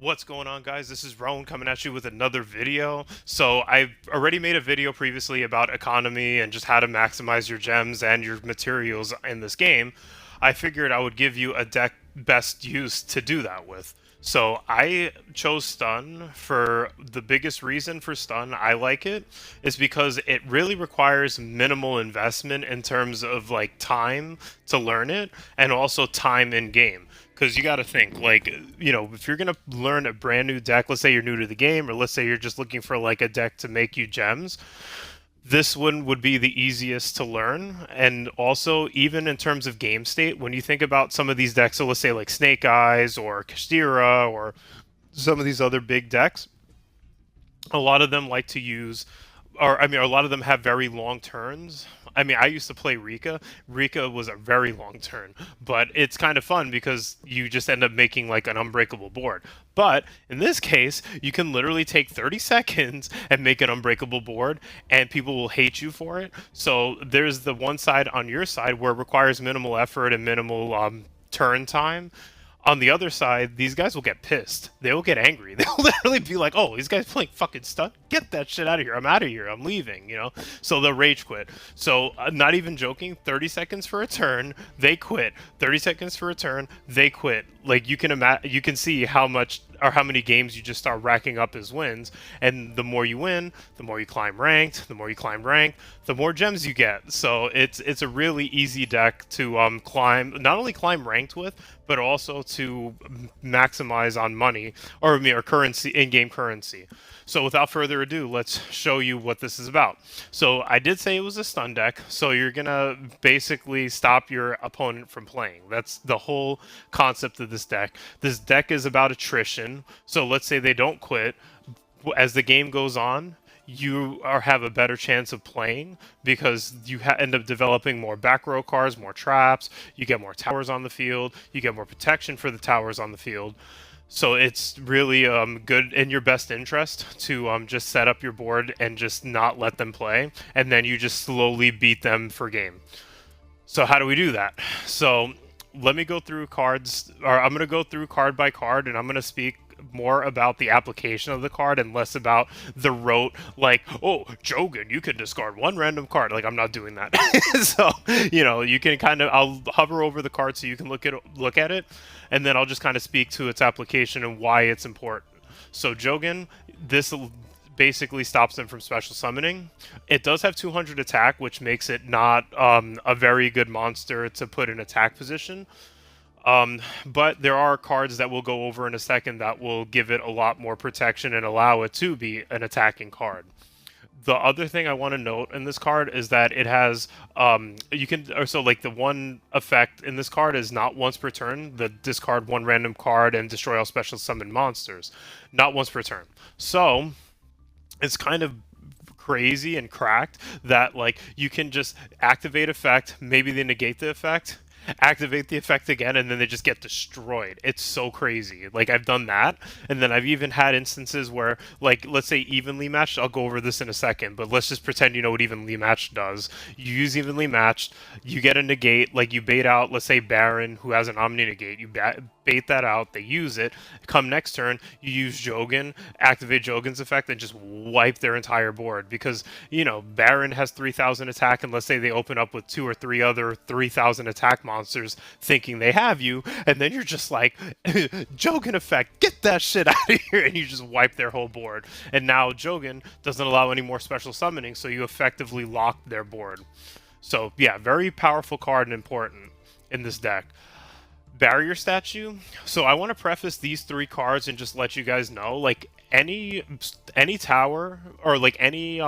What's going on, guys? This is Rowan coming at you with another video. So I've already made a video previously about economy and just how to maximize your gems and your materials in this game. I figured I would give you a deck best use to do that with. So I chose Stun for the biggest reason for Stun. I like it is because it really requires minimal investment in terms of like time to learn it and also time in game. Because you got to think, like, if you're going to learn a brand new deck, let's say you're new to the game, or let's say you're just looking for like a deck to make you gems, this one would be the easiest to learn. And also, even in terms of game state, when you think about some of these decks, so let's say like Snake Eyes or Kashtira or some of these other big decks, a lot of them like to use, or I mean, a lot of them have very long turns. I mean, I used to play Rika. Rika was a very long turn, but it's kind of fun because you just end up making like an unbreakable board. But in this case, you can literally take 30 seconds and make an unbreakable board, and people will hate you for it. So there's the one side on your side where it requires minimal effort and minimal turn time. On the other side, these guys will get pissed. They will get angry. They'll literally be like, "Oh, these guys playing fucking stun. Get that shit out of here. I'm out of here. I'm leaving." So they'll rage quit. So not even joking. 30 seconds for a turn, they quit. 30 seconds for a turn, they quit. Like you can see how much or how many games you just start racking up as wins. And the more you win, the more you climb ranked. The more you climb ranked, the more gems you get. So it's a really easy deck to climb, not only climb ranked with, but also to maximize on money or I mean, or currency, in-game currency. So without further ado, let's show you what this is about. So I did say it was a stun deck, so you're gonna basically stop your opponent from playing. That's the whole concept of this deck. This deck is about attrition. So let's say they don't quit. As the game goes on, have a better chance of playing because you end up developing more back row cards, more traps, you get more towers on the field, you get more protection for the towers on the field. So it's really good in your best interest to just set up your board and just not let them play, and then you just slowly beat them for game. So how do we do that? So let me go through cards, or I'm going to go through card by card, and I'm going to speak more about the application of the card and less about the rote, like, oh, Jogan, you can discard one random card. Like, I'm not doing that. So, you can I'll hover over the card so you can look at it, and then I'll just kind of speak to its application and why it's important. So, Jogan, this basically stops them from special summoning. It does have 200 attack, which makes it not a very good monster to put in attack position. But there are cards that we'll go over in a second that will give it a lot more protection and allow it to be an attacking card. The other thing I want to note in this card is that it has the one effect in this card is not once per turn. The discard one random card and destroy all special summon monsters, not once per turn. So it's kind of crazy and cracked that like you can just activate effect, maybe they negate the effect, activate the effect again, and then they just get destroyed. It's so crazy. Like, I've done that, and then I've even had instances where, like, let's say evenly matched. I'll go over this in a second, but let's just pretend you know what evenly matched does. You use evenly matched, you get a negate, like you bait out, let's say Baron, who has an Omni negate. You bait that out, they use it. Come next turn, you use Jogan, activate Jogan's effect, and just wipe their entire board because, Baron has 3,000 attack, and let's say they open up with 2 or 3 other 3,000 attack monsters thinking they have you, and then you're just like, Jogan effect, get that shit out of here, and you just wipe their whole board. And now Jogan doesn't allow any more special summoning, so you effectively lock their board. So yeah, very powerful card and important in this deck. Barrier statue. So I want to preface these 3 cards and just let you guys know, like, any tower or like any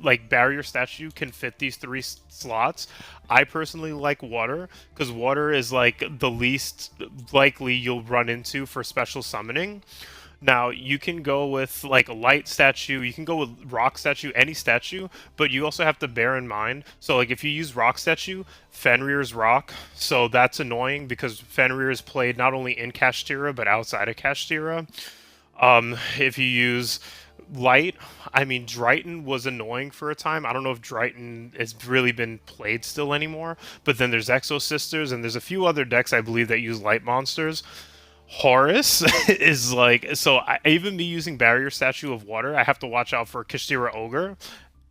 like barrier statue can fit these 3 slots. I personally like water because water is like the least likely you'll run into for special summoning. Now, you can go with like a light statue, you can go with rock statue, any statue, but you also have to bear in mind. So, like, if you use rock statue, Fenrir's rock, so that's annoying because Fenrir is played not only in Kashtira but outside of Kashtira. If you use light, I mean, Drighton was annoying for a time. I don't know if Drighton has really been played still anymore, but then there's Exo Sisters, and there's a few other decks I believe that use light monsters. Horus is like, so I even me using barrier statue of water, I have to watch out for Kashtira Ogre,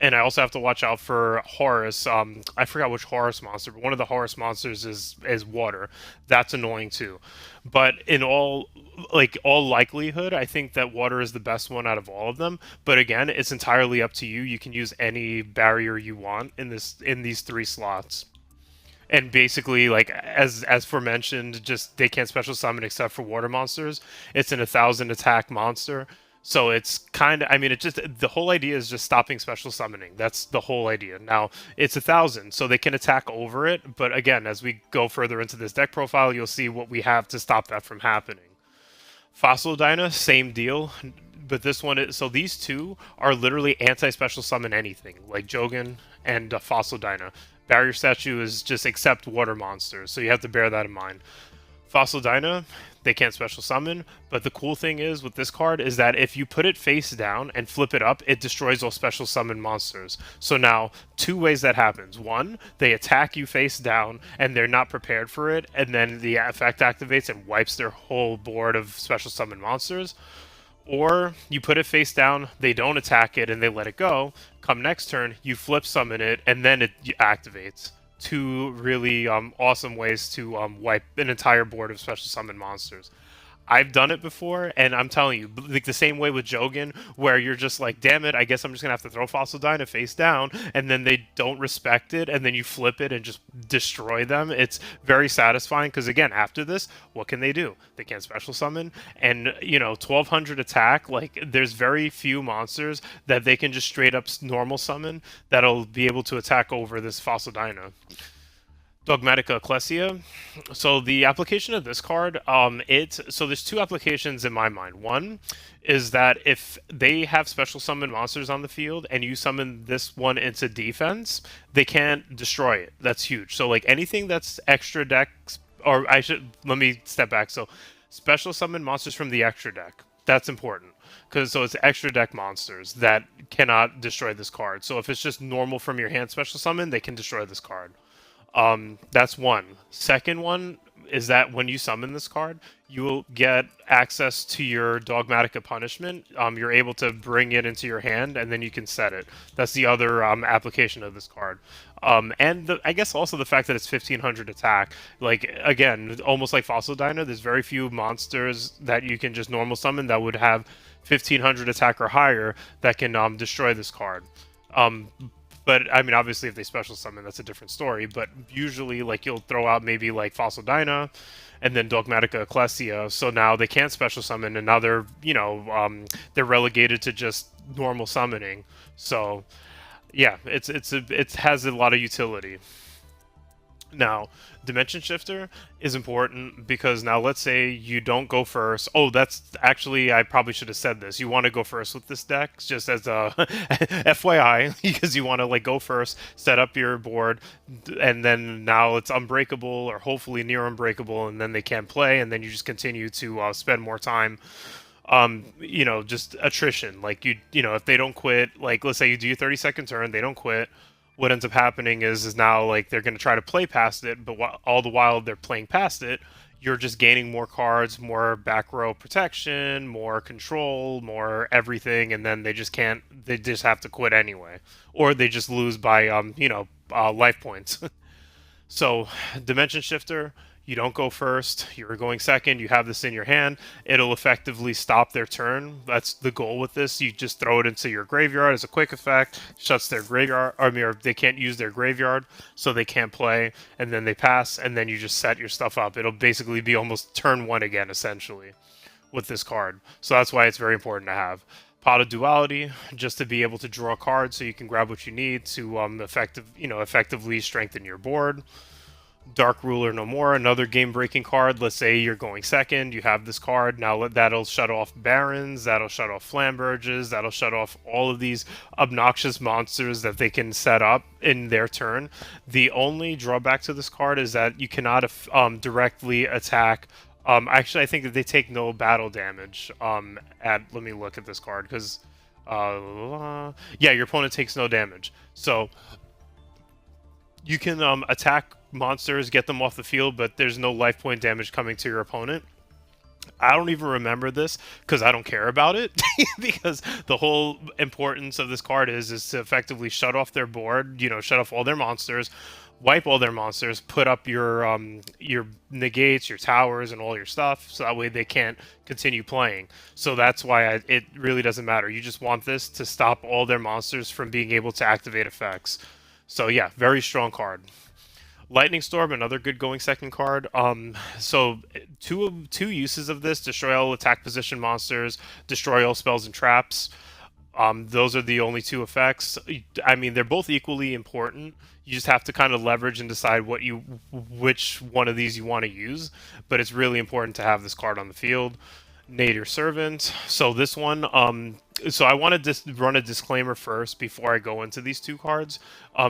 and I also have to watch out for Horus. I forgot which Horus monster, but one of the Horus monsters is water. That's annoying too. But in all likelihood, I think that water is the best one out of all of them. But again, it's entirely up to you. You can use any barrier you want in these three slots. And basically, like as forementioned, just they can't special summon except for water monsters. It's an 1,000 attack monster, so it's kind of. I mean, it just the whole idea is just stopping special summoning. That's the whole idea. Now it's 1,000, so they can attack over it. But again, as we go further into this deck profile, you'll see what we have to stop that from happening. Fossil Dyna, same deal. But this one is so these two are literally anti-special summon anything, like Jogan and Fossil Dyna. Barrier Statue is just accept water monsters, so you have to bear that in mind. Fossil Dyna, they can't special summon, but the cool thing is with this card is that if you put it face down and flip it up, it destroys all special summon monsters. So now, two ways that happens. One, they attack you face down and they're not prepared for it, and then the effect activates and wipes their whole board of special summon monsters. Or you put it face down, they don't attack it and they let it go. Come next turn, you flip summon it, and then it activates. Two really awesome ways to wipe an entire board of special summon monsters. I've done it before, and I'm telling you, like the same way with Jogan, where you're just like, damn it, I guess I'm just gonna have to throw Fossil Dyna face down, and then they don't respect it, and then you flip it and just destroy them. It's very satisfying because again, after this, what can they do? They can't special summon, and 1200 attack. Like, there's very few monsters that they can just straight up normal summon that'll be able to attack over this Fossil Dyna. Dogmatica Ecclesia. So the application of this card, so there's two applications in my mind. One is that if they have special summon monsters on the field and you summon this one into defense, they can't destroy it. That's huge. So like anything that's extra decks, or I should let me step back. So special summon monsters from the extra deck. That's important because so it's extra deck monsters that cannot destroy this card. So if it's just normal from your hand special summon, they can destroy this card. That's one. Second one is that when you summon this card, you will get access to your Dogmatica Punishment. You're able to bring it into your hand, and then you can set it. That's the other application of this card. I guess also the fact that it's 1,500 attack. Like, again, almost like Fossil Dyna, there's very few monsters that you can just normal summon that would have 1,500 attack or higher that can destroy this card. But I mean, obviously, if they special summon, that's a different story. But usually, like you'll throw out maybe like Fossil Dyna, and then Dogmatica Ecclesia. So now they can't special summon, and now they're relegated to just normal summoning. So yeah, it has a lot of utility. Now, Dimension Shifter is important because now let's say you don't go first. Oh, that's actually, I probably should have said this. You want to go first with this deck, just as a FYI, because you want to like go first, set up your board, and then now it's unbreakable or hopefully near unbreakable, and then they can't play, and then you just continue to spend more time just attrition. Like if they don't quit, like let's say you do your 30-second turn, they don't quit. What ends up happening is now like they're going to try to play past it, but all the while they're playing past it, you're just gaining more cards, more back row protection, more control, more everything, and then they just can't. They just have to quit anyway, or they just lose by life points. So, Dimension Shifter, you don't go first, you're going second, you have this in your hand, it'll effectively stop their turn. That's the goal with this. You just throw it into your graveyard as a quick effect, shuts their graveyard, or they can't use their graveyard, so they can't play, and then they pass, and then you just set your stuff up. It'll basically be almost turn one again, essentially, with this card. So that's why it's very important to have. Pot of Duality, just to be able to draw cards so you can grab what you need to effectively strengthen your board. Dark Ruler No More, another game-breaking card. Let's say you're going second, you have this card, now that'll shut off Barons, that'll shut off Flamberges, that'll shut off all of these obnoxious monsters that they can set up in their turn. The only drawback to this card is that you cannot directly attack. Actually, I think that they take no battle damage. Let me look at this card, because yeah, your opponent takes no damage. So you can attack monsters, get them off the field, but there's no life point damage coming to your opponent. I don't even remember this because I don't care about it because the whole importance of this card is to effectively shut off their board, shut off all their monsters, wipe all their monsters, put up your negates, your towers, and all your stuff, so that way they can't continue playing. So that's why it really doesn't matter. You just want this to stop all their monsters from being able to activate effects. So yeah, very strong card. Lightning Storm, another good going second card. So two uses of this: destroy all attack position monsters, destroy all spells and traps. Those are the only two effects. I mean, they're both equally important. You just have to kind of leverage and decide which one of these you want to use. But it's really important to have this card on the field. Nadir Servant. So this one, so I want to run a disclaimer first before I go into these two cards.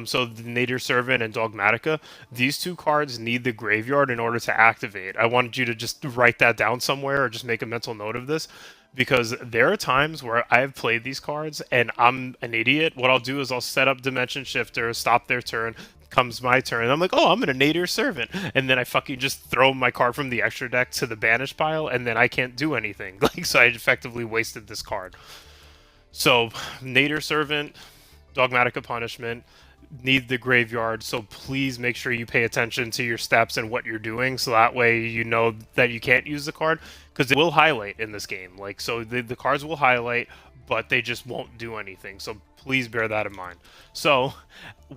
So the Nadir Servant and Dogmatica, these two cards need the graveyard in order to activate. I wanted you to just write that down somewhere or just make a mental note of this, because there are times where I've played these cards and I'm an idiot. What I'll do is I'll set up Dimension Shifter, stop their turn, comes my turn, and I'm like, oh, I'm gonna Nadir Servant, and then I fucking just throw my card from the extra deck to the banish pile, and then I can't do anything. Like, so I effectively wasted this card. So Nadir Servant, Dogmatica Punishment, need the graveyard, so please make sure you pay attention to your steps and what you're doing, so that way you know that you can't use the card, because it will highlight in this game. Like, so the cards will highlight, but they just won't do anything, so please bear that in mind. So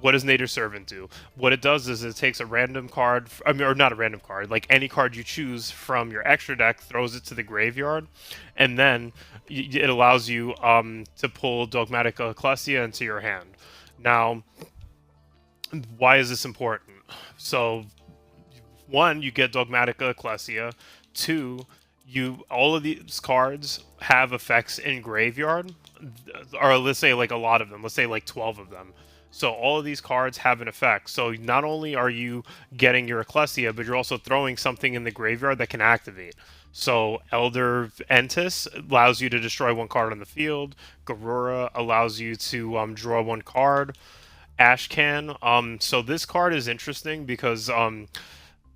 what does Nadir Servant do? What it does is it takes a random card, I mean, or not a random card, like any card you choose from your extra deck, throws it to the graveyard, and then it allows you to pull Dogmatica Ecclesia into your hand. Now, why is this important? So, one, you get Dogmatica Ecclesia. Two, all of these cards have effects in graveyard, or let's say like a lot of them. Let's say like 12 of them. So all of these cards have an effect. So not only are you getting your Ecclesia, but you're also throwing something in the graveyard that can activate. So Elder Entis allows you to destroy one card on the field. Garura allows you to draw one card. Ashcan. So this card is interesting because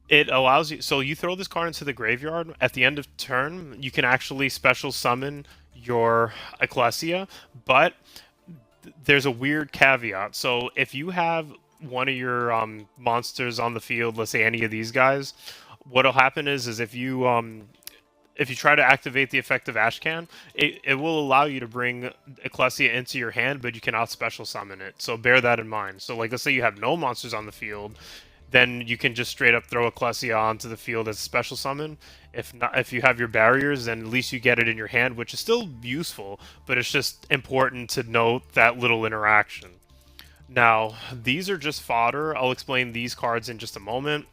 it allows you. So you throw this card into the graveyard at the end of turn. You can actually special summon your Ecclesia, but there's a weird caveat. So if you have one of your monsters on the field, let's say any of these guys, what'll happen is if you try to activate the effect of Ashcan, it will allow you to bring Ecclesia into your hand, but you cannot special summon it. So bear that in mind. So like, let's say you have no monsters on the field, then you can just straight up throw Ecclesia onto the field as a special summon. If not, if you have your barriers, then at least you get it in your hand, which is still useful, but it's just important to note that little interaction. Now, these are just fodder. I'll explain these cards in just a moment.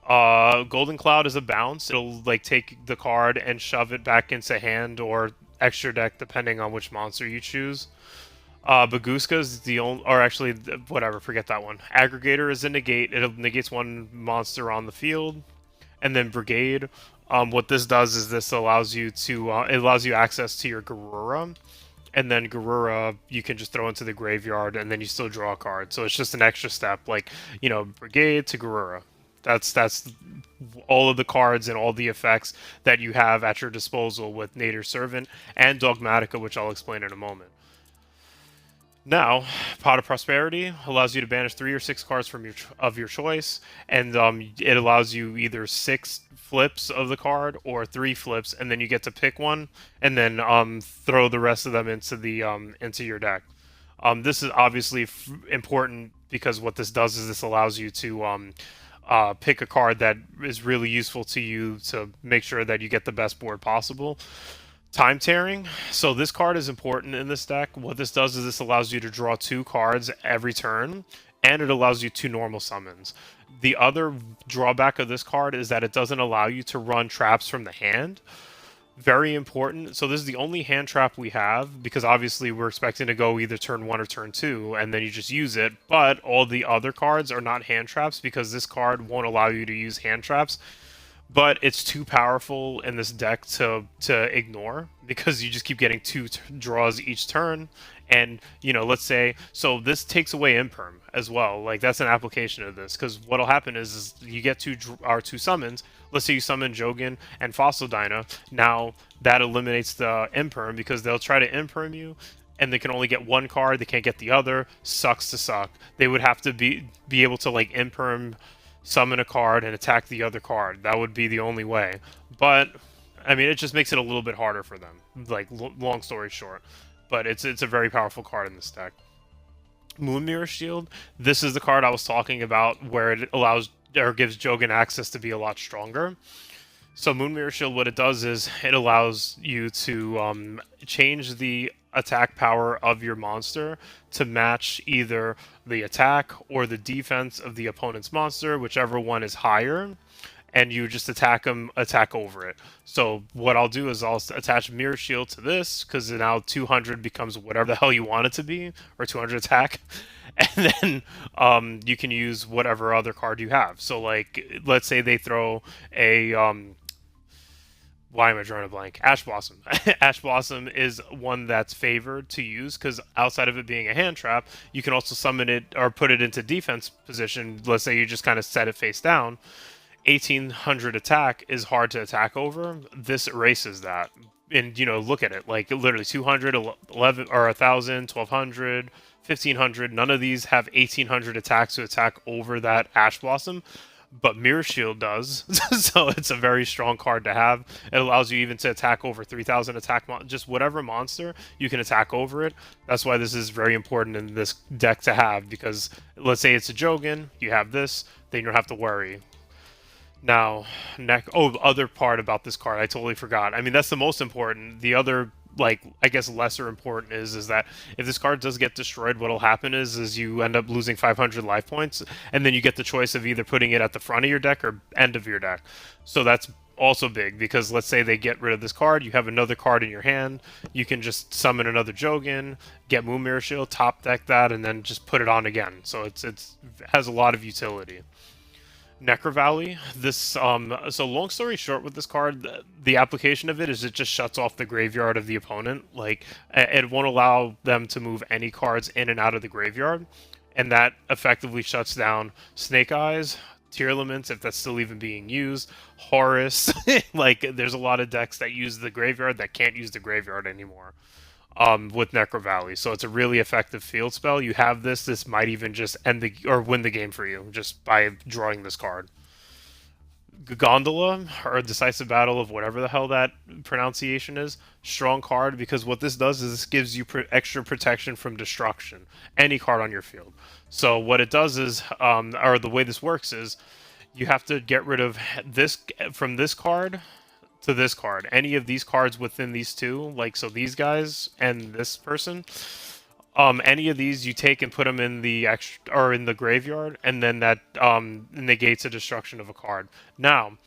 Golden Cloud is a bounce. It'll like take the card and shove it back into hand or extra deck depending on which monster you choose. Baguska is the only, or actually, whatever, forget that one. Aggregator is a negate. It negates one monster on the field, and then Brigade. What this does is this allows you to it allows you access to your Garura, and then Garura you can just throw into the graveyard, and then you still draw a card. So it's just an extra step, like Brigade to Garura. That's all of the cards and all the effects that you have at your disposal with Nadir Servant and Dogmatica, which I'll explain in a moment. Now, Pot of Prosperity allows you to banish 3 or 6 cards from your choice, and it allows you either 6 flips of the card or 3 flips, and then you get to pick one and then throw the rest of them into your deck. This is obviously important because what this does is this allows you to pick a card that is really useful to you to make sure that you get the best board possible. Time Tearing. So this card is important in this deck. What this does is this allows you to draw 2 cards every turn, and it allows you 2 normal summons. The other drawback of this card is that it doesn't allow you to run traps from the hand. Very important. So this is the only hand trap we have, because obviously we're expecting to go either turn 1 or turn 2, and then you just use it. But all the other cards are not hand traps, because this card won't allow you to use hand traps. but it's too powerful in this deck to ignore because you just keep getting draws each turn. And let's say, so this takes away imperm as well. Like that's an application of this, because what'll happen is you get two summons. Let's say you summon Jogan and Fossil Dyna. Now that eliminates the imperm because they'll try to imperm you, and they can only get one card. They can't get the other. Sucks to suck. They would have to be able to like imperm, summon a card, and attack the other card. That would be the only way. But I mean, it just makes it a little bit harder for them. Like long story short, but it's a very powerful card in this deck. Moon Mirror Shield. This is the card I was talking about, where it allows or gives Jogan access to be a lot stronger. So Moon Mirror Shield, what it does is it allows you to change the attack power of your monster to match either the attack or the defense of the opponent's monster, whichever one is higher, and you just attack over it. So what I'll do is I'll attach Mirror Shield to this, because now 200 becomes whatever the hell you want it to be, or 200 attack, and then you can use whatever other card you have. So like, let's say they throw a why am I drawing a blank? Ash Blossom. Ash Blossom is one that's favored to use because outside of it being a hand trap, you can also summon it or put it into defense position. Let's say you just kind of set it face down. 1800 attack is hard to attack over. This erases that. And, look at it. Like, literally 200, 11, or 1000, 1200, 1500. None of these have 1800 attacks to attack over that Ash Blossom, but Mirror Shield does. So it's a very strong card to have. It allows you even to attack over 3000 attack, just whatever monster you can attack over it. That's why this is very important in this deck to have, because let's say it's a Jogan, you have this, then you don't have to worry. Now, the other part about this card, I totally forgot. I mean, that's the most important. The other, like, I guess lesser important is that if this card does get destroyed, what'll happen is you end up losing 500 life points, and then you get the choice of either putting it at the front of your deck or end of your deck. So that's also big, because let's say they get rid of this card, you have another card in your hand, you can just summon another Jogan, get Moon Mirror Shield, top deck that, and then just put it on again. So it has a lot of utility. Necro Valley. So long story short with this card, the application of it is it just shuts off the graveyard of the opponent. Like, it won't allow them to move any cards in and out of the graveyard, and that effectively shuts down Snake Eyes, Tearlaments, if that's still even being used, Horus. Like, there's a lot of decks that use the graveyard that can't use the graveyard anymore. With Necro Valley. So it's a really effective field spell. You have this might even just win the game for you just by drawing this card. Gondola, or Decisive Battle of whatever the hell that pronunciation is, strong card, because what this does is this gives you extra protection from destruction. Any card on your field. So what it does is, or the way this works is, you have to get rid of this from this card to this card. Any of these cards within these two, like so these guys and this person, any of these you take and put them in the in the graveyard, and then that negates a destruction of a card. Now,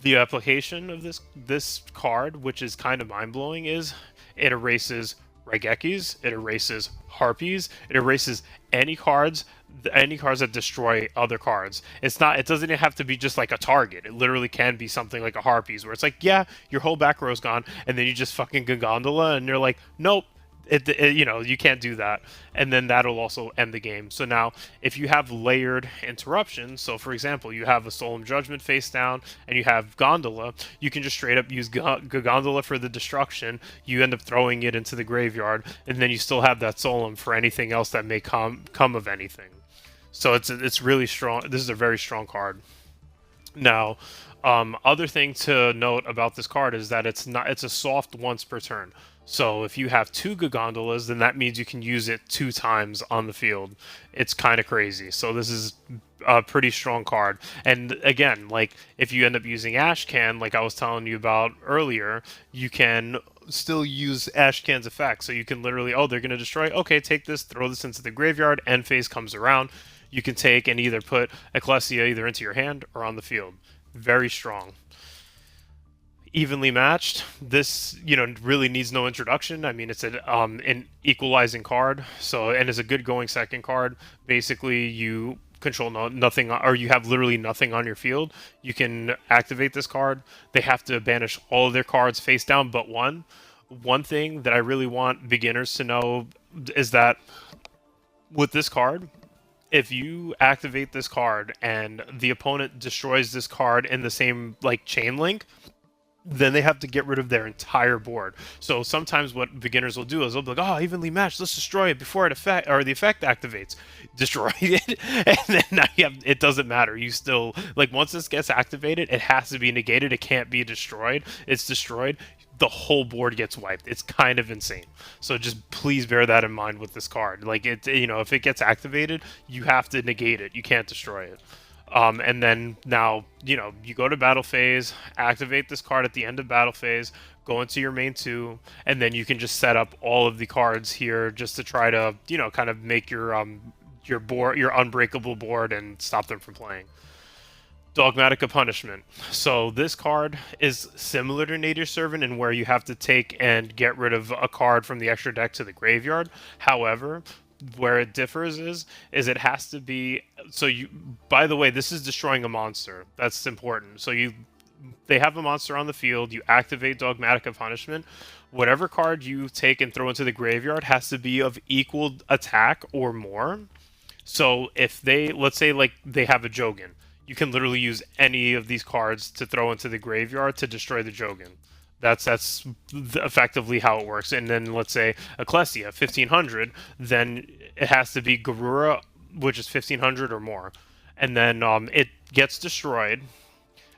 the application of this card, which is kind of mind blowing, is it erases Raigekis, it erases Harpies, it erases any cards that destroy other cards. It doesn't even have to be just like a target. It literally can be something like a Harpies, where it's like, yeah, your whole back row's gone, and then you just fucking Gondola, and you're like, nope, you can't do that, and then that'll also end the game. So now, if you have layered interruptions, so for example, you have a Solemn Judgment face down, and you have Gondola, you can just straight up use Gondola for the destruction. You end up throwing it into the graveyard, and then you still have that Solemn for anything else that may come of anything. So it's really strong. This is a very strong card. Now, other thing to note about this card is that it's a soft once per turn. So if you have two Gondolas, then that means you can use it 2 times on the field. It's kind of crazy. So this is a pretty strong card. And again, like, if you end up using Ashcan, like I was telling you about earlier, you can still use Ashcan's effect. So you can literally, they're going to destroy. Okay, take this, throw this into the graveyard, end phase comes around. You can take and either put Ecclesia either into your hand or on the field. Very strong. Evenly matched. This, really needs no introduction. I mean, it's an equalizing card. So, and it's a good going second card. Basically, you control nothing, or you have literally nothing on your field, you can activate this card. They have to banish all of their cards face down but one. One thing that I really want beginners to know is that with this card, if you activate this card and the opponent destroys this card in the same like chain link, then they have to get rid of their entire board. So sometimes what beginners will do is they'll be like, "Oh, evenly matched. Let's destroy it before it effect or the effect activates." Destroy it, and then now you have, it doesn't matter. You still like once this gets activated, it has to be negated. It can't be destroyed. It's destroyed. The whole board gets wiped. It's kind of insane. So just please bear that in mind with this card. Like it, if it gets activated, you have to negate it. You can't destroy it. And then now, you go to battle phase, activate this card at the end of battle phase, go into your main two, and then you can just set up all of the cards here just to try to, kind of make your board, your unbreakable board, and stop them from playing. Dogmatic of Punishment. So this card is similar to Nadir Servant in where you have to take and get rid of a card from the extra deck to the graveyard. However, where it differs is it has to be, so you, by the way, this is destroying a monster. That's important. So they have a monster on the field, you activate Dogmatic of Punishment. Whatever card you take and throw into the graveyard has to be of equal attack or more. So if they, let's say like they have a Jogan, you can literally use any of these cards to throw into the graveyard to destroy the Jogan. That's effectively how it works. And then let's say Ecclesia 1500, then it has to be Garura, which is 1500 or more, and then it gets destroyed.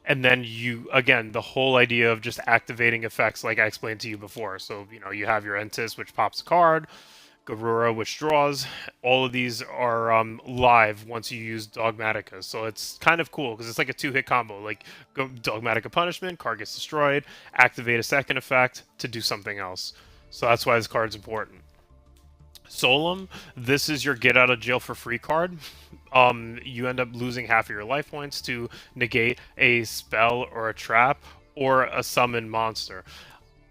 And then you, again, the whole idea of just activating effects like I explained to you before. So you have your Entis, which pops a card, Garura, which draws. All of these are live once you use Dogmatica. So it's kind of cool because it's like a two-hit combo. Like Dogmatica Punishment, card gets destroyed, activate a second effect to do something else. So that's why this card's important. Solemn, this is your get out of jail for free card. You end up losing half of your life points to negate a spell or a trap or a summon monster.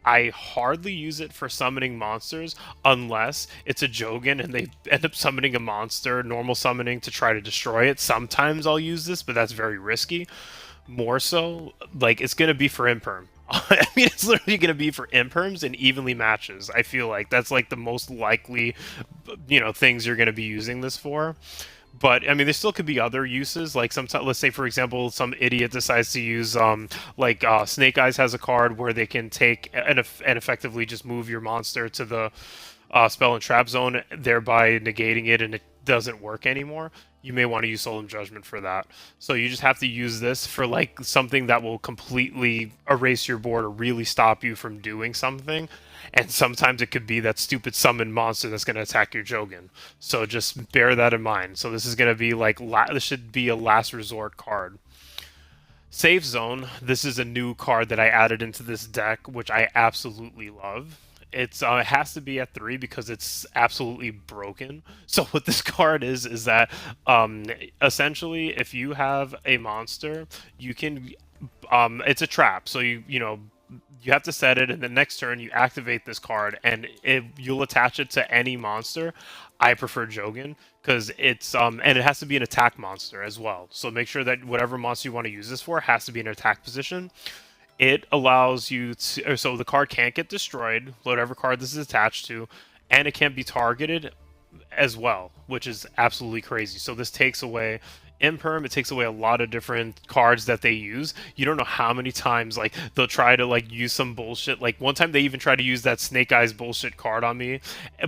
I hardly use it for summoning monsters unless it's a Jogan and they end up summoning a monster, normal summoning, to try to destroy it. Sometimes I'll use this, but that's very risky. More so, like, it's going to be for imperm. I mean, it's literally going to be for imperms and evenly matches. I feel like that's like the most likely, things you're going to be using this for. But I mean, there still could be other uses. Like sometimes, let's say for example, some idiot decides to use Snake Eyes has a card where they can take and effectively just move your monster to the spell and trap zone, thereby negating it, and it doesn't work anymore. You may want to use Solemn Judgment for that. So you just have to use this for like something that will completely erase your board or really stop you from doing something. And sometimes it could be that stupid summon monster that's going to attack your Jogan. So just bear that in mind. So this is going to be like, this should be a last resort card. Safe Zone, this is a new card that I added into this deck, which I absolutely love. It has to be at 3 because it's absolutely broken. So what this card is that essentially if you have a monster, you can it's a trap. So you have to set it, and the next turn you activate this card, and you'll attach it to any monster. I prefer Jogan because it's and it has to be an attack monster as well. So make sure that whatever monster you want to use this for has to be in an attack position. It allows you to, so the card can't get destroyed, whatever card this is attached to, and it can't be targeted as well, which is absolutely crazy. So this takes away Imperm, it takes away a lot of different cards that they use. You don't know how many times like they'll try to like use some bullshit. Like one time they even tried to use that Snake Eyes bullshit card on me,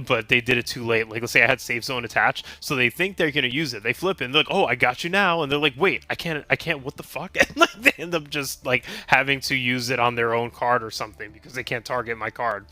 but they did it too late. Like let's say I had Safe Zone attached, so they think they're gonna use it. They flip it and they're like, "Oh, I got you now," and they're like, "Wait, I can't. What the fuck?" And like they end up just like having to use it on their own card or something because they can't target my card.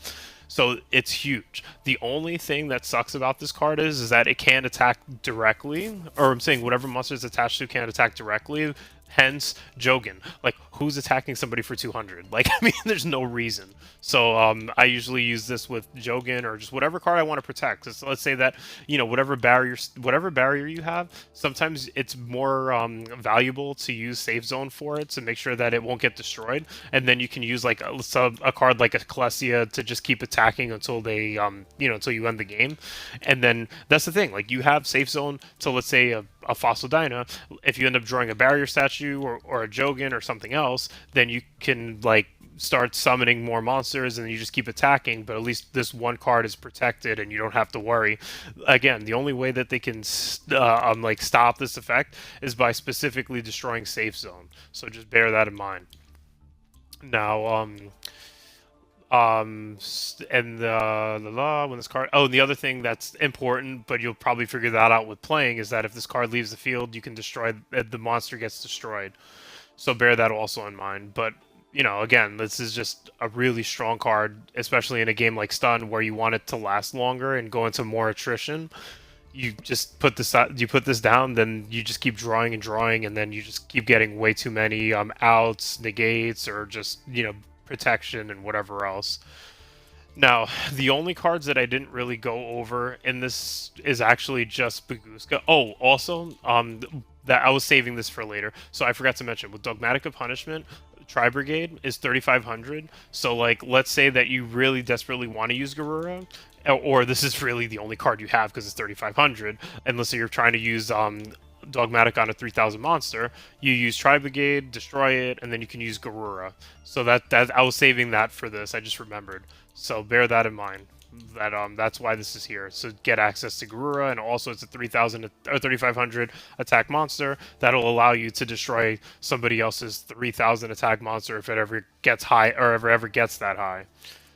So it's huge. The only thing that sucks about this card is that it can't attack directly, or I'm saying whatever monster is attached to can't attack directly. Hence, Jogan. Like, who's attacking somebody for 200? Like, I mean, there's no reason. So I usually use this with Jogan or just whatever card I want to protect. So let's say that, whatever barrier you have, sometimes it's more valuable to use Safe Zone for it to make sure that it won't get destroyed. And then you can use like a card like Ecclesia to just keep attacking until they, until you end the game. And then that's the thing. Like, you have Safe Zone to, let's say, a fossil dyna. If you end up drawing a barrier statue or a Jogan or something else, then you can like start summoning more monsters and you just keep attacking, but at least this one card is protected and you don't have to worry. Again, the only way that they can like stop this effect is by specifically destroying safe zone. So just bear that in mind. Now, and when this card. Oh, and the other thing that's important, but you'll probably figure that out with playing, is that if this card leaves the field, you can destroy the monster gets destroyed. So bear that also in mind. But again, this is just a really strong card, especially in a game like Stun where you want it to last longer and go into more attrition. You just put this down, then you just keep drawing and drawing, and then you just keep getting way too many outs, negates, or just protection and whatever else. Now, the only cards that I didn't really go over in this is actually just Baguska. Oh, also, that I was saving this for later, so I forgot to mention, with Dogmatic of Punishment, Tri-Brigade is 3,500, so, like, let's say that you really desperately want to use Garura, or this is really the only card you have because it's 3,500, unless you're trying to use Dogmatic on a 3,000 monster, you use Tri-Brigade, destroy it, and then you can use Garura. So that I was saving that for this, I just remembered. So bear that in mind. That's why this is here. So get access to Garura, and also it's a 3,000 or 3,500 attack monster that'll allow you to destroy somebody else's 3,000 attack monster if it ever gets high or ever gets that high.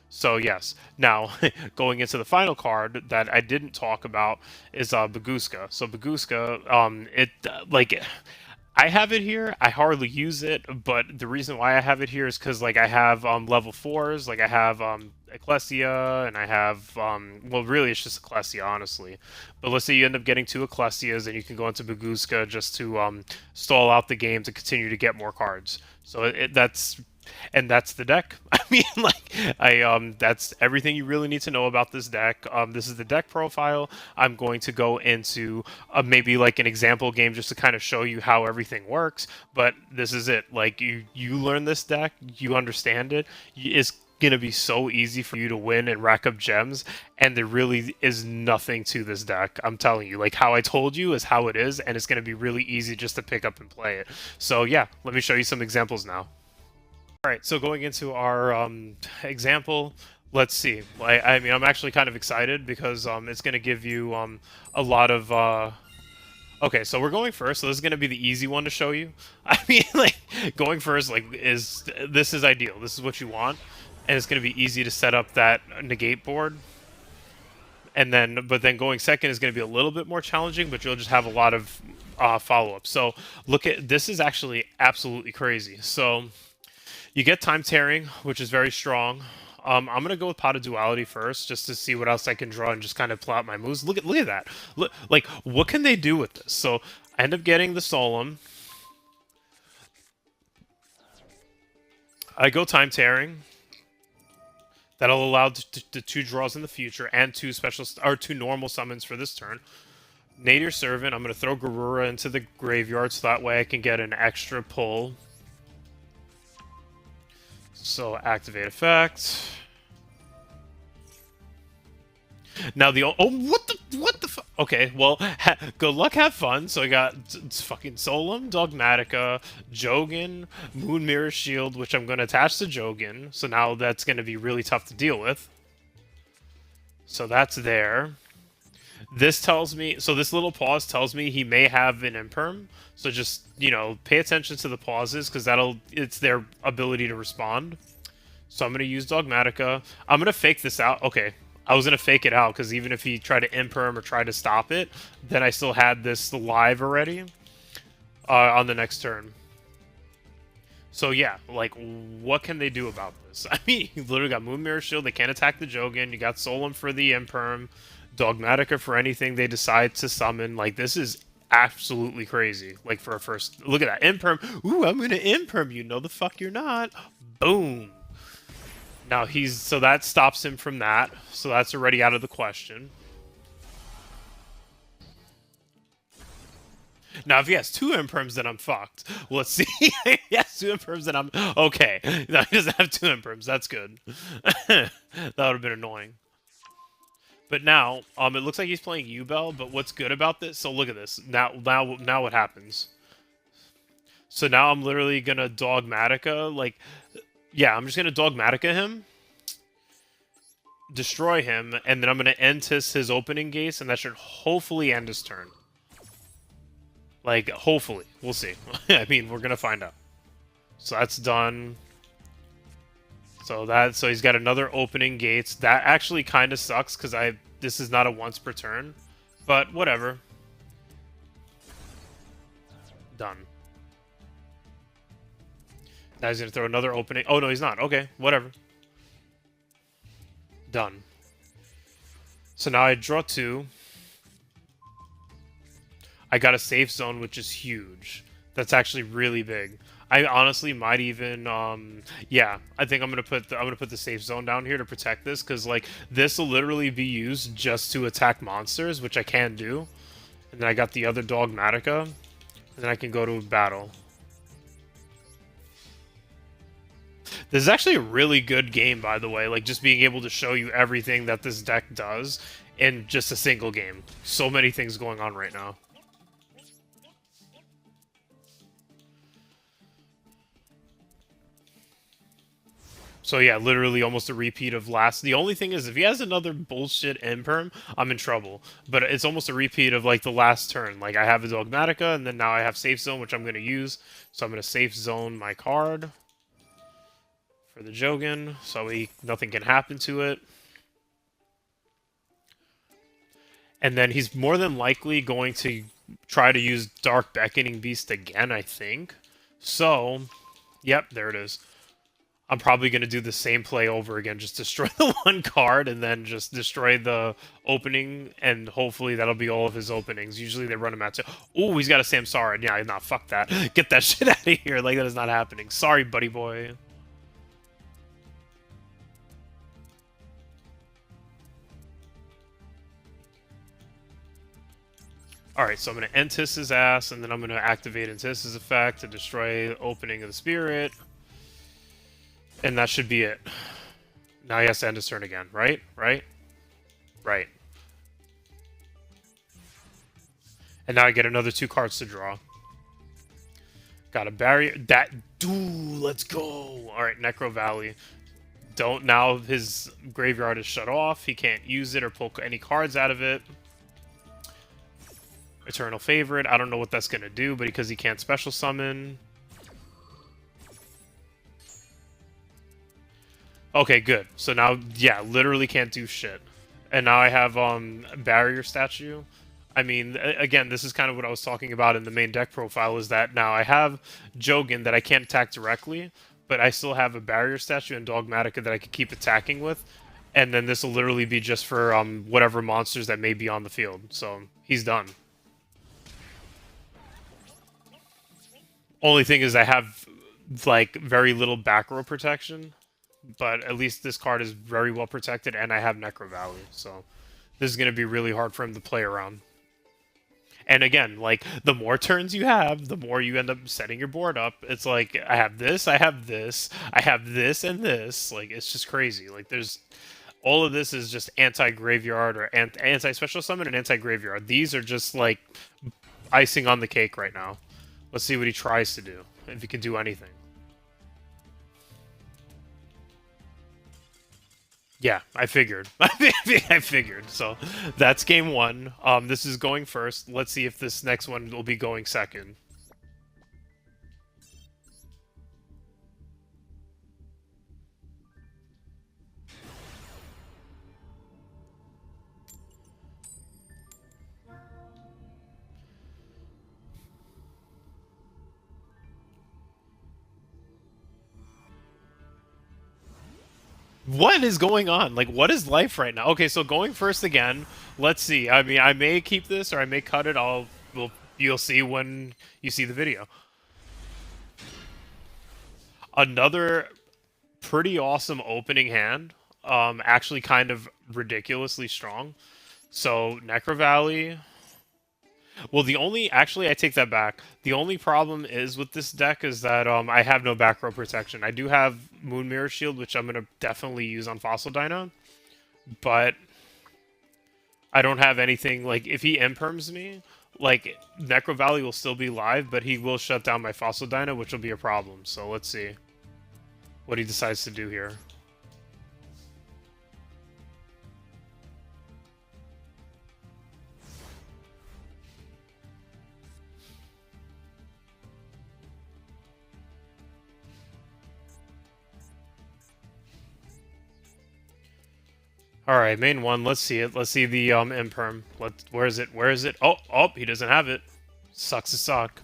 So yes, now going into the final card that I didn't talk about is Baguska. So Baguska, like I have it here. I hardly use it, but the reason why I have it here is because like I have level 4s, like I have Ecclesia, and I have well, really it's just Ecclesia, honestly. But let's say you end up getting 2 Ecclesias, and you can go into Baguska just to stall out the game to continue to get more cards. So that's the deck. I mean, like, that's everything you really need to know about this deck. This is the deck profile. I'm going to go into maybe like an example game just to kind of show you how everything works. But this is it. Like, you learn this deck, you understand it. It's gonna be so easy for you to win and rack up gems, and there really is nothing to this deck. I'm telling you, like how I told you is how it is, and it's gonna be really easy just to pick up and play it. So yeah, let me show you some examples now. All right, so going into our example, let's see. I mean, I'm actually kind of excited because it's going to give you a lot of... Okay, so we're going first, so this is going to be the easy one to show you. I mean, like, going first, like, this is ideal. This is what you want, and it's going to be easy to set up that negate board. And then, but then going second is going to be a little bit more challenging, but you'll just have a lot of follow-up. So look at... This is actually absolutely crazy. So... You get time tearing, which is very strong. I'm gonna go with Pot of Duality first, just to see what else I can draw and just kind of plot my moves. Look at that. Look, like, what can they do with this? So I end up getting the Solemn. I go time tearing. That'll allow the 2 draws in the future and 2 2 normal summons for this turn. Nadir Servant. I'm gonna throw Garura into the graveyard so that way I can get an extra pull. So activate effect. Now the what the okay, well, good luck, have fun. So I got fucking Solemn, Dogmatica, Jogan, Moon Mirror Shield, which I'm going to attach to Jogan. So now that's going to be really tough to deal with. So that's there. This tells me, so this little pause tells me he may have an imperm. So just, pay attention to the pauses, because it's their ability to respond. So I'm going to use Dogmatica. I'm going to fake this out. Okay, I was going to fake it out, because even if he tried to imperm or tried to stop it, then I still had this live already on the next turn. So yeah, like, what can they do about this? I mean, you literally got Moon Mirror Shield, they can't attack the Jogan, you got Solemn for the imperm, Dogmatica for anything they decide to summon. Like, this is absolutely crazy. Like, for a first... Look at that. Imperm. Ooh, I'm gonna imperm you. No, the fuck you're not. Boom. Now, so that stops him from that. So that's already out of the question. Now, if he has 2 imperms, then I'm fucked. Let's see. If he has 2 imperms, then I'm... Okay. No, he doesn't have 2 imperms. That's good. That would have been annoying. But now, it looks like he's playing Yubel. But what's good about this? So look at this. Now, what happens? So now I'm literally gonna Dogmatica. Like, yeah, I'm just gonna Dogmatica him, destroy him, and then I'm gonna end his opening gates, and that should hopefully end his turn. Like, hopefully, we'll see. I mean, we're gonna find out. So that's done. So he's got another opening gates. That actually kind of sucks because this is not a once per turn, but whatever. Done. Now he's gonna throw another opening. Oh no, he's not. Okay, whatever. Done. So now I draw two. I got a safe zone, which is huge. That's actually really big. I honestly might even, yeah. I think I'm gonna put the safe zone down here to protect this, because like this will literally be used just to attack monsters, which I can do. And then I got the other Dogmatica, and then I can go to battle. This is actually a really good game, by the way. Like just being able to show you everything that this deck does in just a single game. So many things going on right now. So yeah, literally almost a repeat of last. The only thing is, if he has another bullshit imperm, I'm in trouble. But it's almost a repeat of like the last turn. Like I have a Dogmatica, and then now I have safe zone, which I'm going to use. So I'm going to safe zone my card for the Jogan, so nothing can happen to it. And then he's more than likely going to try to use Dark Beckoning Beast again, I think. So, yep, there it is. I'm probably going to do the same play over again. Just destroy the one card and then just destroy the opening, and hopefully that'll be all of his openings. Usually they run him out to... Oh, he's got a Samsara. Yeah, nah, fuck that. Get that shit out of here. Like, that is not happening. Sorry, buddy boy. Alright, so I'm going to end his ass, and then I'm going to activate his effect to destroy the opening of the spirit. And that should be it. Now he has to end his turn again, right? Right? Right. And now I get another 2 cards to draw. Got a barrier. Let's go! Alright, Necro Valley. Now his graveyard is shut off. He can't use it or pull any cards out of it. Eternal Favorite. I don't know what that's going to do, but because he can't special summon... Okay, good. So now, yeah, literally can't do shit. And now I have Barrier Statue. I mean, again, this is kind of what I was talking about in the main deck profile, is that now I have Jogan that I can't attack directly, but I still have a Barrier Statue and Dogmatica that I can keep attacking with. And then this will literally be just for whatever monsters that may be on the field. So, he's done. Only thing is I have, like, very little back row protection. But at least this card is very well protected, and I have Necro Valley, so this is going to be really hard for him to play around. And again, like, the more turns you have, the more you end up setting your board up. It's like, I have this, I have this, I have this, and this. Like, it's just crazy. Like, all of this is just anti-graveyard, or anti-special summon and anti-graveyard. These are just, like, icing on the cake right now. Let's see what he tries to do, if he can do anything. Yeah, I figured. I figured. So that's game one. This is going first. Let's see if this next one will be going second. What is going on? Like, what is life right now? Okay, so going first again. Let's see. I mean, I may keep this or I may cut it. You'll see when you see the video. Another pretty awesome opening hand. Actually kind of ridiculously strong. So, Necro Valley. Well, actually, I take that back. The only problem is with this deck is that I have no back row protection. I do have Moon Mirror Shield, which I'm going to definitely use on Fossil Dino, but I don't have anything, like, if he imperms me, like, Necro Valley will still be live, but he will shut down my Fossil Dino, which will be a problem. So let's see what he decides to do here. All right, main one. Let's see it. Let's see the imperm. Where is it? Where is it? Oh, oh, he doesn't have it. Sucks to suck.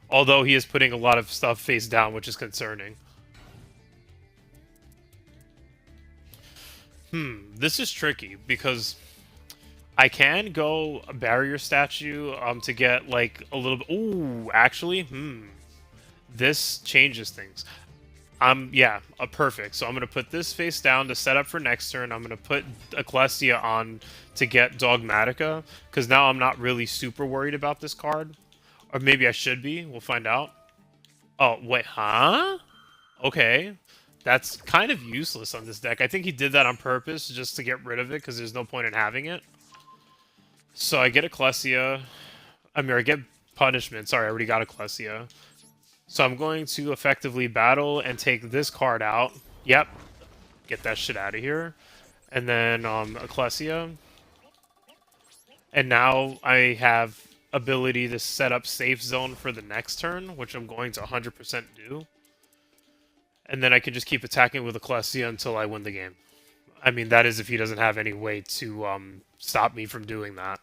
Although he is putting a lot of stuff face down, which is concerning. This is tricky because I can go a barrier statue to get like a little bit. Ooh, actually, this changes things. Yeah, perfect. So I'm gonna put this face down to set up for next turn. I'm gonna put Ecclesia on to get Dogmatica because now I'm not really super worried about this card, or maybe I should be. We'll find out. Oh wait, huh? Okay, that's kind of useless on this deck. I think he did that on purpose just to get rid of it because there's no point in having it. So I get Ecclesia. I get Punishment. Sorry, I already got Ecclesia. So I'm going to effectively battle and take this card out. Yep. Get that shit out of here. And then Ecclesia. And now I have ability to set up safe zone for the next turn, which I'm going to 100% do. And then I can just keep attacking with Ecclesia until I win the game. I mean, that is if he doesn't have any way to stop me from doing that.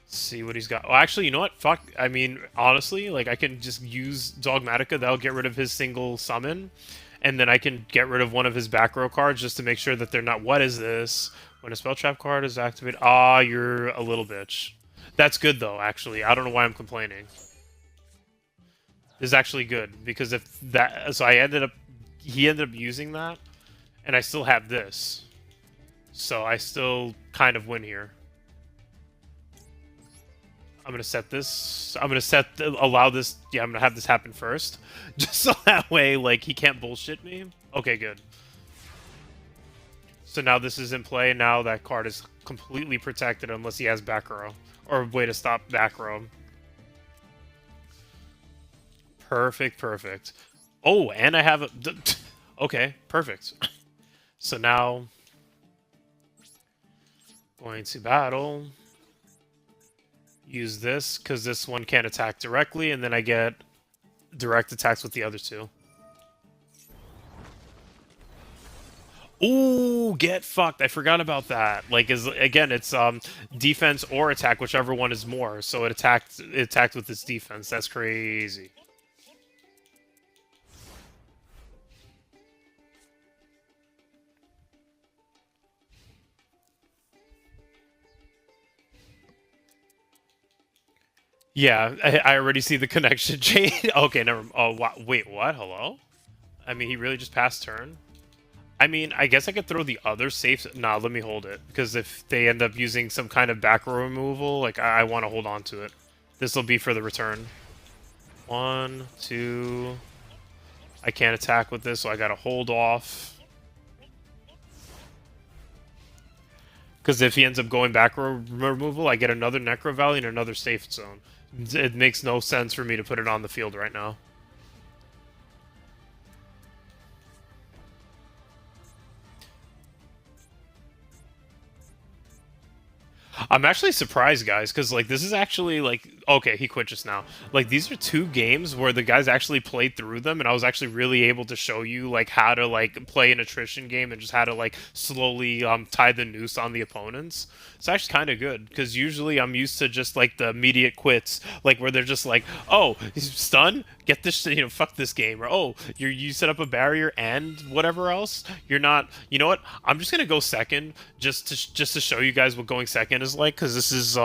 See what he's got. Well, actually, you know what? Fuck. I mean, honestly, like, I can just use Dogmatica. That'll get rid of his single summon. And then I can get rid of one of his back row cards just to make sure that they're not... What is this? When a spell trap card is activated... Ah, you're a little bitch. That's good, though, actually. I don't know why I'm complaining. This is actually good, because if that... So I ended up... He ended up using that, and I still have this. So I still kind of win here. I'm gonna set this. I'm gonna allow this. Yeah, I'm gonna have this happen first, just so that way, like, he can't bullshit me. Okay, good. So now this is in play. Now that card is completely protected unless he has back row or a way to stop back row. Perfect, perfect. Oh, and I have a. Okay, perfect. So now, going to battle. Use this, because this one can't attack directly, and then I get direct attacks with the other two. Ooh, get fucked. I forgot about that. Like, again, it's defense or attack, whichever one is more. So it attacked with its defense. That's crazy. Yeah, I already see the connection chain. Okay, never. Oh, wait, what? Hello? I mean, he really just passed turn. I mean, I guess I could throw the other safes. Nah, let me hold it. Because if they end up using some kind of back row removal, like, I want to hold on to it. This will be for the return. 1, 2... I can't attack with this, so I gotta hold off. Because if he ends up going back row removal, I get another Necro Valley and another safe zone. It makes no sense for me to put it on the field right now. I'm actually surprised, guys, because, like, this is actually, like... Okay, he quit just now. Like, these are two games where the guys actually played through them, and I was actually really able to show you, like, how to, like, play an attrition game and just how to, like, slowly tie the noose on the opponents. It's actually kind of good, because usually I'm used to just, like, the immediate quits, like, where they're just like, oh, he's stunned? Get this, fuck this game. Or, oh, you set up a barrier and whatever else? You're not... You know what? I'm just gonna go second, just to show you guys what going second is like, because this is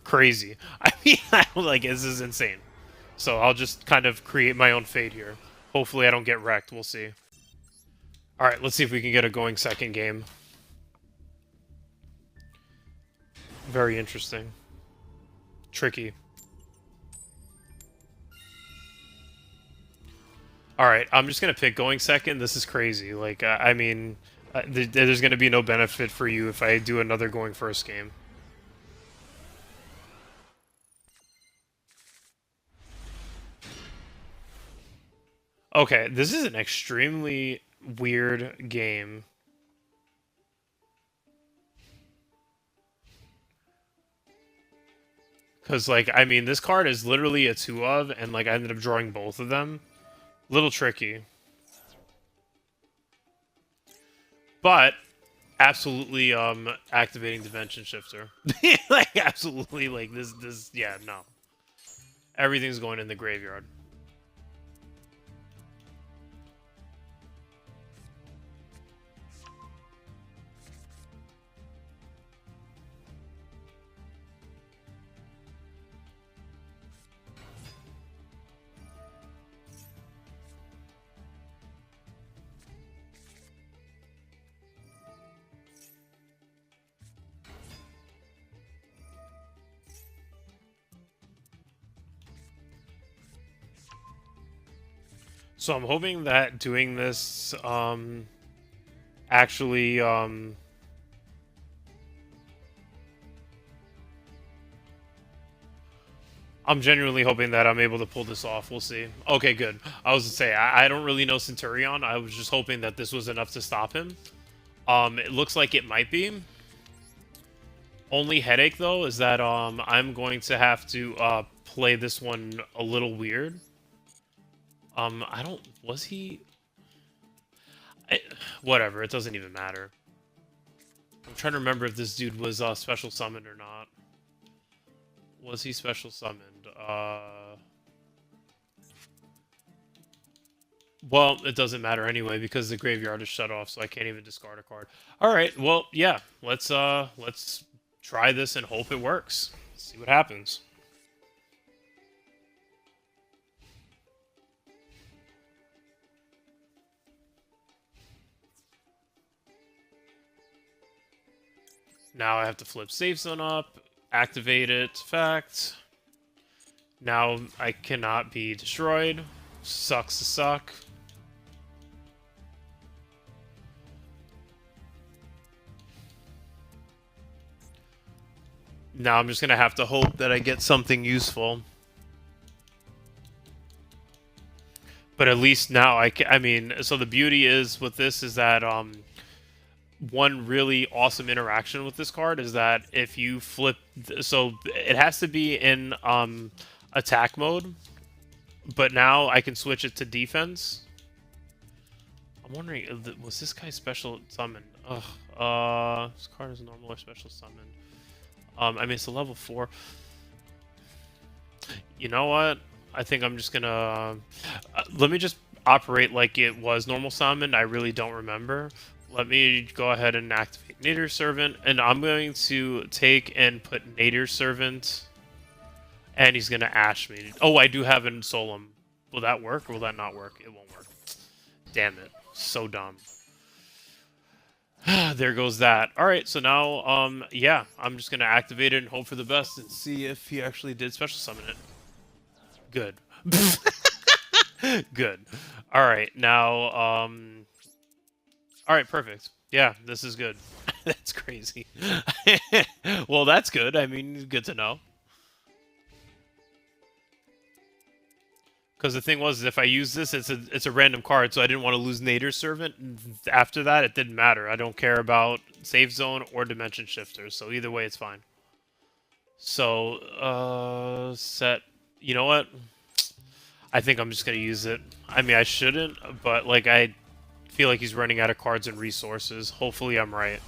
crazy. I mean, like, this is insane. So I'll just kind of create my own fate here. Hopefully I don't get wrecked. We'll see. Alright, let's see if we can get a going second game. Very interesting. Tricky. All right, I'm just gonna pick going second. This is crazy. Like, I mean, there's gonna be no benefit for you if I do another going first game. Okay, this is an extremely weird game. Because, like, I mean, this card is literally a 2 of, and, like, I ended up drawing both of them. Little tricky. But, absolutely, activating Dimension Shifter. Like, absolutely, like, yeah, no. Everything's going in the graveyard. So I'm hoping that doing this, actually, I'm genuinely hoping that I'm able to pull this off. We'll see. Okay, good. I was to say, I don't really know Centurion. I was just hoping that this was enough to stop him. It looks like it might be. Only headache, though, is that, I'm going to have to, play this one a little weird. I don't... Was he... whatever, it doesn't even matter. I'm trying to remember if this dude was, special summoned or not. Was he special summoned? Well, it doesn't matter anyway because the graveyard is shut off, so I can't even discard a card. All right, well, yeah, let's try this and hope it works. See what happens. Now I have to flip Save Zone up, activate it, fact. Now I cannot be destroyed. Sucks to suck. Now I'm just going to have to hope that I get something useful. But at least now I mean, so the beauty is with this is that one really awesome interaction with this card is that if you flip, so it has to be in attack mode, but now I can switch it to defense. I'm wondering, was this guy special summoned? Ugh, this card is normal or special summoned. I mean, it's a level 4. You know what? I think I'm just gonna... let me just operate like it was normal summon. I really don't remember. Let me go ahead and activate Nadir Servant. And I'm going to take and put Nadir Servant. And he's gonna Ash me. Oh, I do have an Solemn. Will that work or will that not work? It won't work. Damn it. So dumb. There goes that. Alright, so now, yeah, I'm just gonna activate it and hope for the best and see if he actually did special summon it. Good. Good. Alright, now, alright, perfect. Yeah, this is good. That's crazy. Well, that's good. I mean, good to know. Because the thing was, if I use this, it's a random card, so I didn't want to lose Nadir Servant. After that, it didn't matter. I don't care about Save Zone or Dimension Shifters, so either way, it's fine. So, set... You know what? I think I'm just going to use it. I mean, I shouldn't, but, like, I feel like he's running out of cards and resources. Hopefully I'm right.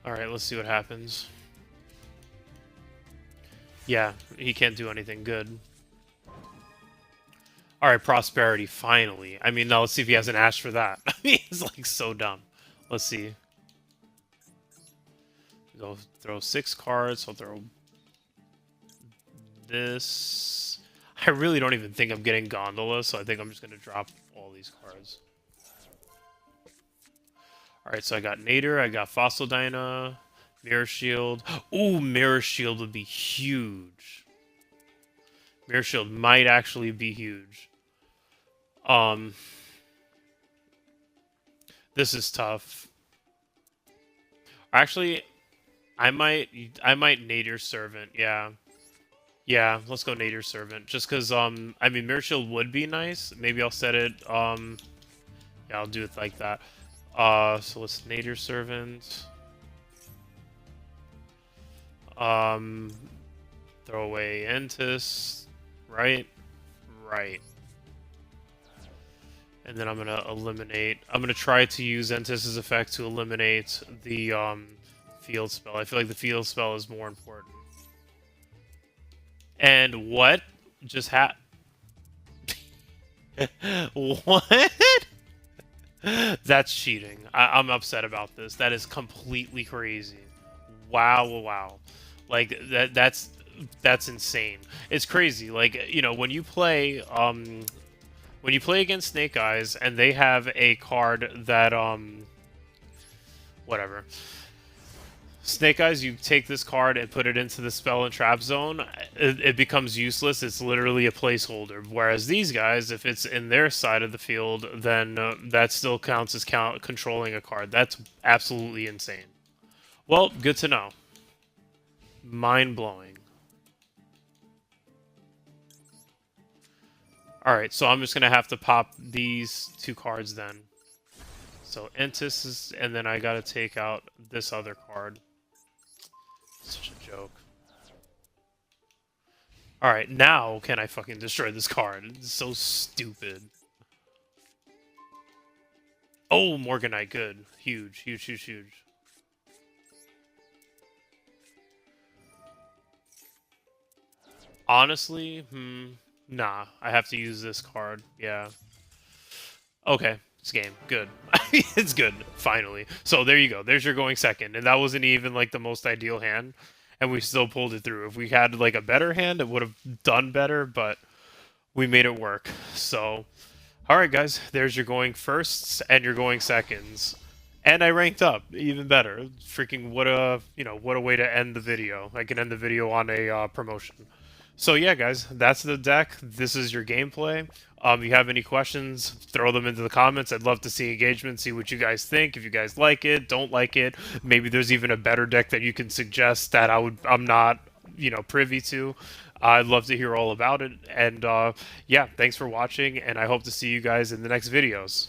Alright, let's see what happens. Yeah, he can't do anything good. Alright, prosperity, finally. I mean, now let's see if he has an ash for that. I mean, he's like so dumb. Let's see. Go throw 6 cards. I'll throw this. I really don't even think I'm getting Gondola, so I think I'm just going to drop all these cards. Alright, so I got Nader, I got Fossil Dyna, Mirror Shield. Ooh, Mirror Shield would be huge. Mirror Shield might actually be huge. This is tough. Actually, I might Nader Servant, yeah. Yeah, let's go Nader Servant. Just because, I mean, Mirror Shield would be nice. Maybe I'll set it, yeah, I'll do it like that. So let's Nader Servant. Throw away Entis. Right? Right. And then I'm gonna eliminate... I'm gonna try to use Entis' effect to eliminate the, field spell. I feel like the field spell is more important. And what just happened? What? That's cheating. I'm upset about this. That is completely crazy. Wow, wow. Like that's insane. It's crazy. Like, you know, when you play against Snake Eyes and they have a card that whatever. Snake Eyes, you take this card and put it into the spell and trap zone, it becomes useless. It's literally a placeholder. Whereas these guys, if it's in their side of the field, then that still counts as controlling a card. That's absolutely insane. Well, good to know. Mind-blowing. Alright, so I'm just going to have to pop these 2 cards then. So Entis is, and then I got to take out this other card. Such a joke. Alright, now can I fucking destroy this card? It's so stupid. Oh, Morganite, good. Huge, huge, huge, huge. Honestly, nah. I have to use this card. Yeah. Okay, this game. Good. It's good, finally. So there you go. There's your going second. And that wasn't even, like, the most ideal hand. And we still pulled it through. If we had, like, a better hand, it would have done better, but we made it work. So, alright, guys. There's your going firsts and your going seconds. And I ranked up, even better. Freaking what a, you know, what a way to end the video. I can end the video on a promotion. So yeah, guys, that's the deck. This is your gameplay. If you have any questions, throw them into the comments. I'd love to see engagement, see what you guys think. If you guys like it, don't like it, maybe there's even a better deck that you can suggest that I'm not, you know, privy to. I'd love to hear all about it. And yeah, thanks for watching, and I hope to see you guys in the next videos.